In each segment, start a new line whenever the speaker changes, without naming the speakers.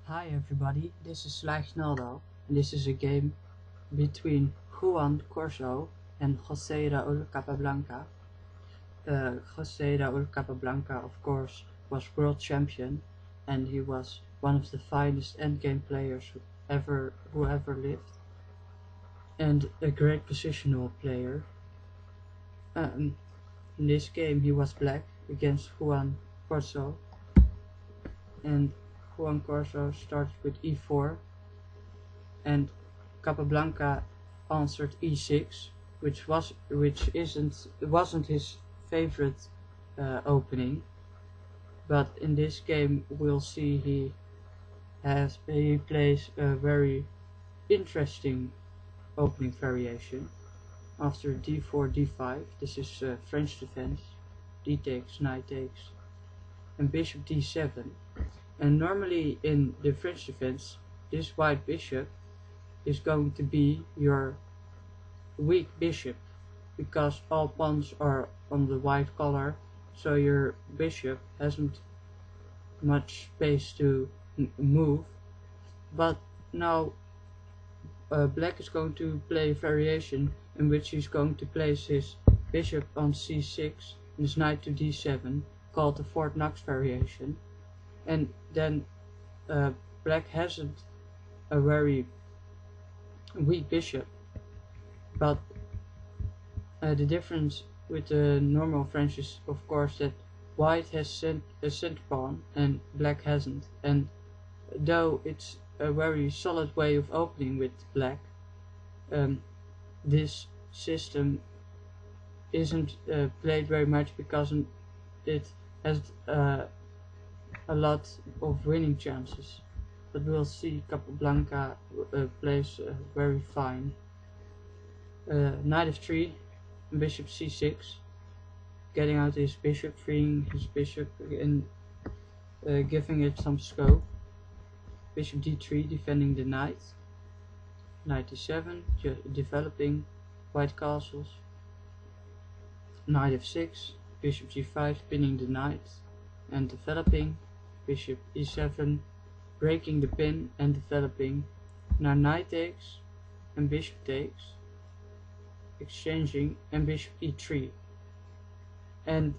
Hi everybody, this is Naldo, and this is a game between Juan Corzo and Jose Raul Capablanca. Jose Raul Capablanca, of course, was world champion, and he was one of the finest endgame players who ever lived, and a great positional player. In this game he was black against Juan Corzo, and Juan Corzo started with e4, and Capablanca answered e6, which wasn't his favorite opening, but in this game we'll see he plays a very interesting opening variation. After d4, d5, this is French defense, d takes, knight takes, and bishop d7. And normally in the French defense, this white bishop is going to be your weak bishop, because all pawns are on the white color, so your bishop hasn't much space to move. But now black is going to play a variation in which he's going to place his bishop on c6 and his knight to d7, called the Fort Knox variation, and then black hasn't a very weak bishop. But the difference with the normal French is, of course, that white has a center pawn and black hasn't, and though it's a very solid way of opening with black, this system isn't played very much because it has a lot of winning chances. But we'll see Capablanca plays very fine. Knight f3, bishop c6, getting out his bishop, freeing his bishop and giving it some scope. Bishop d3, defending the knight. Knight d7, developing white castles. Knight f6, bishop g5, pinning the knight and developing. Bishop e7, breaking the pin and developing. Now knight takes and bishop takes, exchanging, and bishop e3. And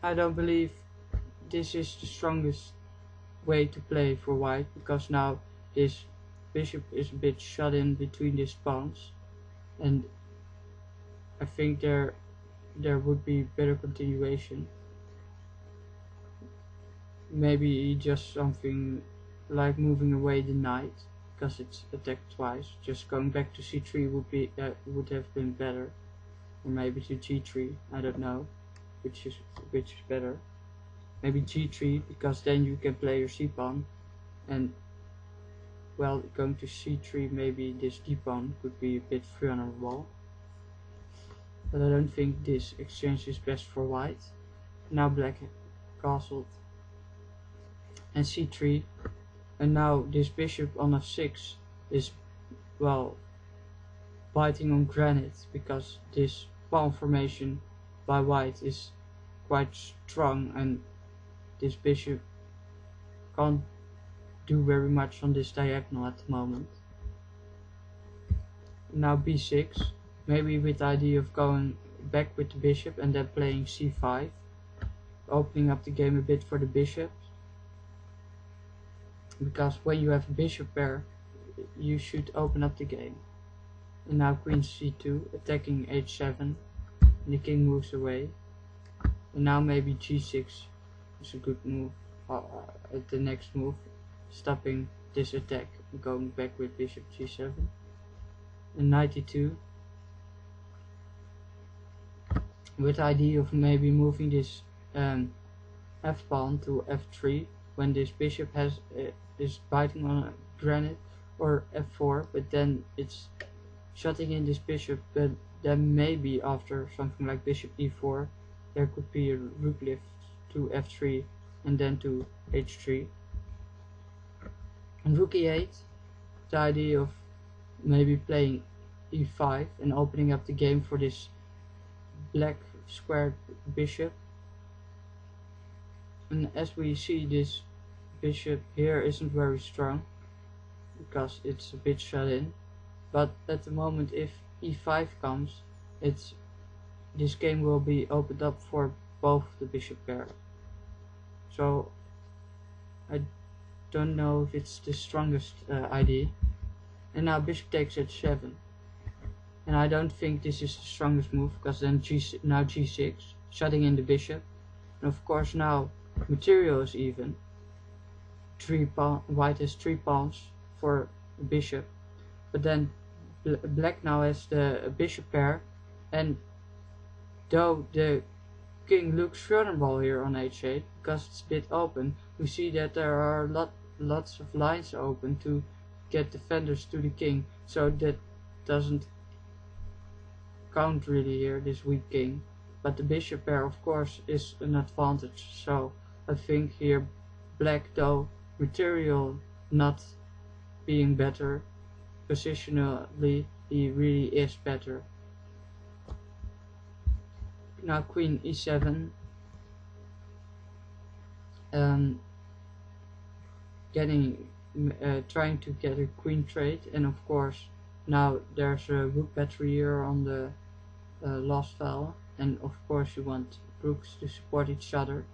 I don't believe this is the strongest way to play for white, because now this bishop is a bit shut in between these pawns, and I think there would be better continuation. Maybe just something like moving away the knight, because it's attacked twice. Just going back to c3 would have been better, or maybe to g3. I don't know which is better. Maybe g3, because then you can play your c pawn, and well, going to c3, maybe this d pawn could be a bit vulnerable. But I don't think this exchange is best for white. Now black castled and c3, and now this bishop on f6 is, well, biting on granite, because this pawn formation by white is quite strong, and this bishop can't do very much on this diagonal at the moment. Now b6, maybe with the idea of going back with the bishop and then playing c5, opening up the game a bit for the bishop, because when you have a bishop pair you should open up the game. And now queen c2, attacking h7, and the king moves away. And now maybe g6 is a good move at the next move, stopping this attack and going back with bishop g7. And knight e2, with the idea of maybe moving this f pawn to f3 when this bishop is biting on granite, or f4, but then it's shutting in this bishop. But then maybe after something like bishop e4 there could be a rook lift to f3 and then to h3. And rook e8, the idea of maybe playing e5 and opening up the game for this black squared bishop. And as we see, this bishop here isn't very strong because it's a bit shut in, but at the moment if e5 comes, this game will be opened up for both the bishop pair. So I don't know if it's the strongest idea. And now bishop takes h7, and I don't think this is the strongest move because then now g6, shutting in the bishop, and of course now material is even. White has 3 pawns for the bishop, but then black now has the bishop pair, and though the king looks vulnerable here on h8 because it's a bit open, we see that there are lots of lines open to get defenders to the king, so that doesn't count really here, this weak king. But the bishop pair of course is an advantage, so I think here black, though material not being better, positionally he really is better. Now queen e7, trying to get a queen trade, and of course now there's a rook battery here on the last file, and of course you want rooks to support each other.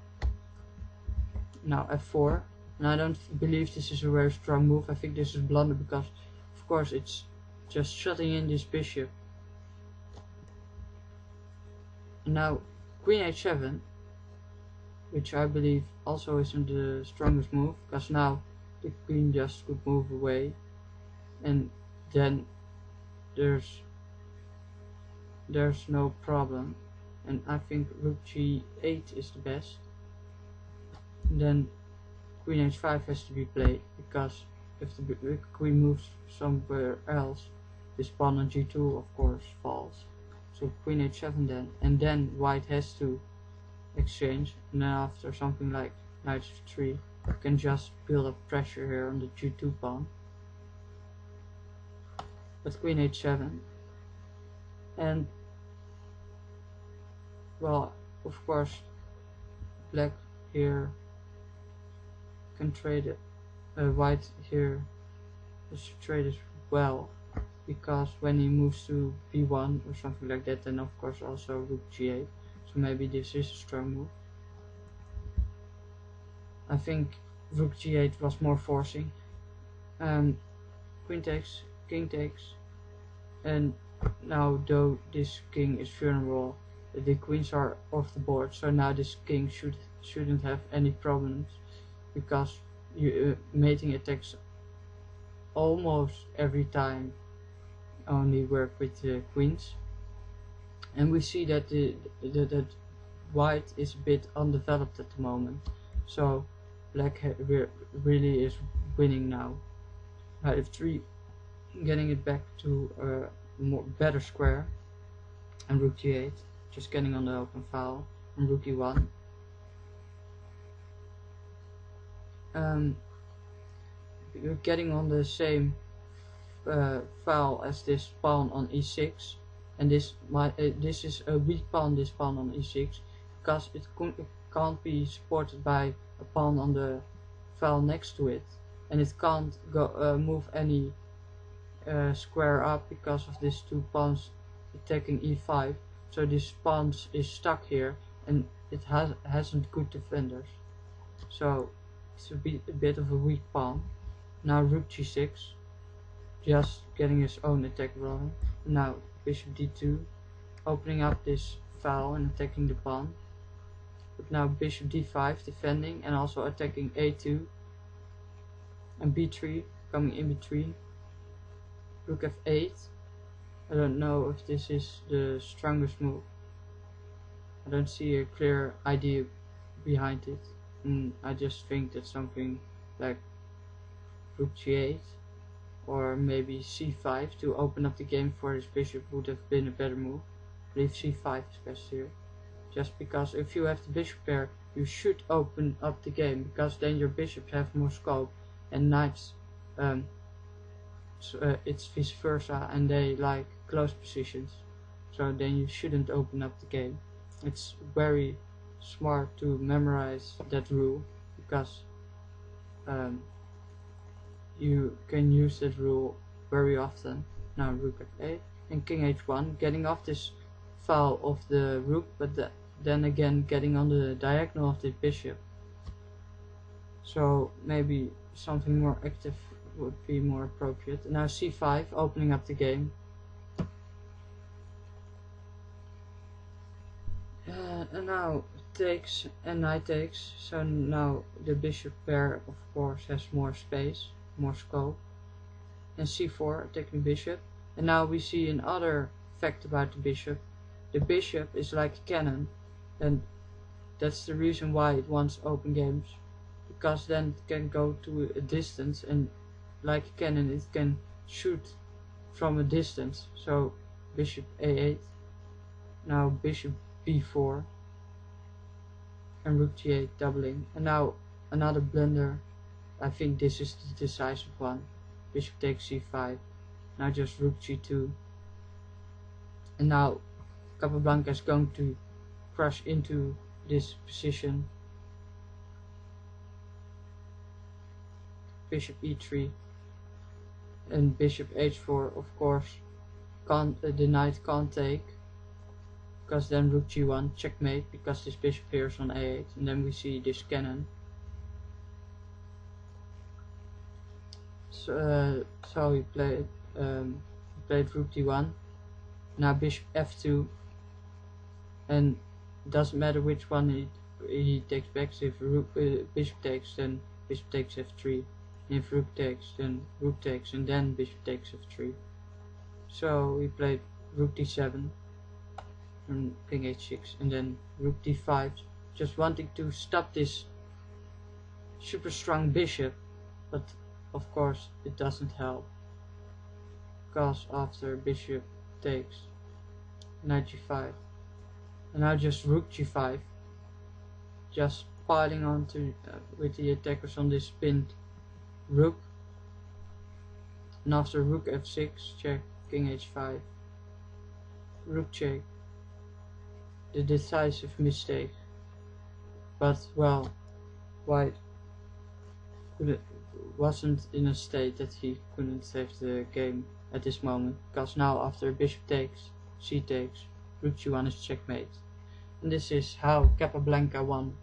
Now f4, and I don't believe this is a very strong move. I think this is blunder because of course it's just shutting in this bishop. And now queen h7, which I believe also isn't the strongest move, because now the queen just could move away, and then there's no problem. And I think rook g8 is the best. And then queen h5 has to be played, because if the queen moves somewhere else, this pawn on g2 of course falls. So queen h7 then, and then white has to exchange, and then after something like knight f3 you can just build up pressure here on the g2 pawn. But queen h7, and well, of course black here can trade it, white here is trade as well, because when he moves to b1 or something like that, then of course also rook g8, so maybe this is a strong move. I think rook g8 was more forcing. Queen takes, king takes, and now though this king is vulnerable, the queens are off the board, so now this king shouldn't have any problems, because mating attacks almost every time only work with the queens. And we see that that white is a bit undeveloped at the moment, so black really is winning now. Knight f3, getting it back to a better square, and rook g8, just getting on the open file, and rook e1. You're getting on the same file as this pawn on e6, and this is a weak pawn, this pawn on e6, because it can't be supported by a pawn on the file next to it, and it can't go move any square up because of these 2 pawns attacking e5, so this pawn is stuck here and it hasn't good defenders, so it's a bit of a weak pawn. Now rook g6, just getting his own attack rolling. Now bishop d2, opening up this file and attacking the pawn. But now bishop d5 defending and also attacking a2, and b3 coming in between. Rook f8, I don't know if this is the strongest move. I don't see a clear idea behind it, and I just think that something like rook g8 or maybe c5 to open up the game for his bishop would have been a better move. I believe c5 is best here, just because if you have the bishop pair you should open up the game, because then your bishops have more scope, and knights it's vice versa, and they like close positions, so then you shouldn't open up the game. It's very smart to memorize that rule, because um, you can use that rule very often. Now rook f8 and king h1, getting off this file of the rook, but then again getting on the diagonal of the bishop. So maybe something more active would be more appropriate. Now c5, opening up the game. And now takes and knight takes, so now the bishop pair of course has more space, more scope. And c4, attacking bishop. And now we see another fact about the bishop. The bishop is like a cannon, and that's the reason why it wants open games, because then it can go to a distance, and like a cannon it can shoot from a distance. So bishop a8, now bishop b4, and rook g8 doubling. And now another blunder. I think this is the decisive one. Bishop takes c5, now just rook g2. And now Capablanca is going to crush into this position. Bishop e3 and bishop h4, of course the knight can't take, because then rook g1, checkmate, because this bishop here is on a8. And then we see this cannon. So he played rook d1. Now bishop f2, and it doesn't matter which one he takes back. So if bishop takes, then bishop takes f3. And if rook takes, then rook takes, and then bishop takes f3. So he played rook d7 and king h6, and then rook d5, just wanting to stop this super strong bishop, but of course it doesn't help, because after bishop takes, knight g5, and now just rook g5, just piling on to with the attackers on this pinned rook. And after rook f6, check, king h5, rook check, the decisive mistake. But well, white wasn't in a state that he couldn't save the game at this moment, because now after bishop takes, c takes, rook g1 is checkmate. And this is how Capablanca won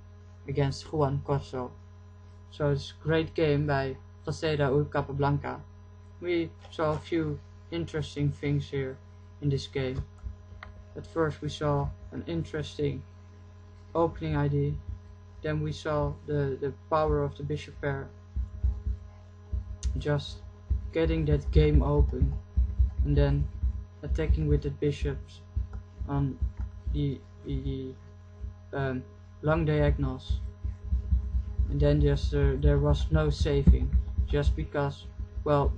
against Juan Corzo. So it's a great game by Raul Capablanca. We saw a few interesting things here in this game. At first we saw an interesting opening idea, then we saw the power of the bishop pair, just getting that game open, and then attacking with the bishops on the long diagonals, and then just there was no saving, just because, well,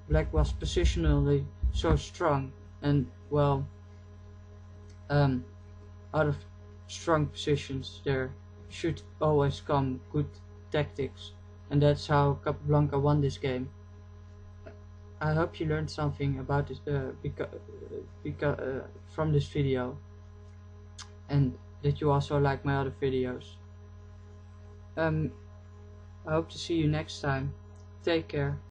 black was positionally so strong, and well, out of strong positions there should always come good tactics, and that's how Capablanca won this game. I hope you learned something about this from this video, and that you also like my other videos. I hope to see you next time. Take care.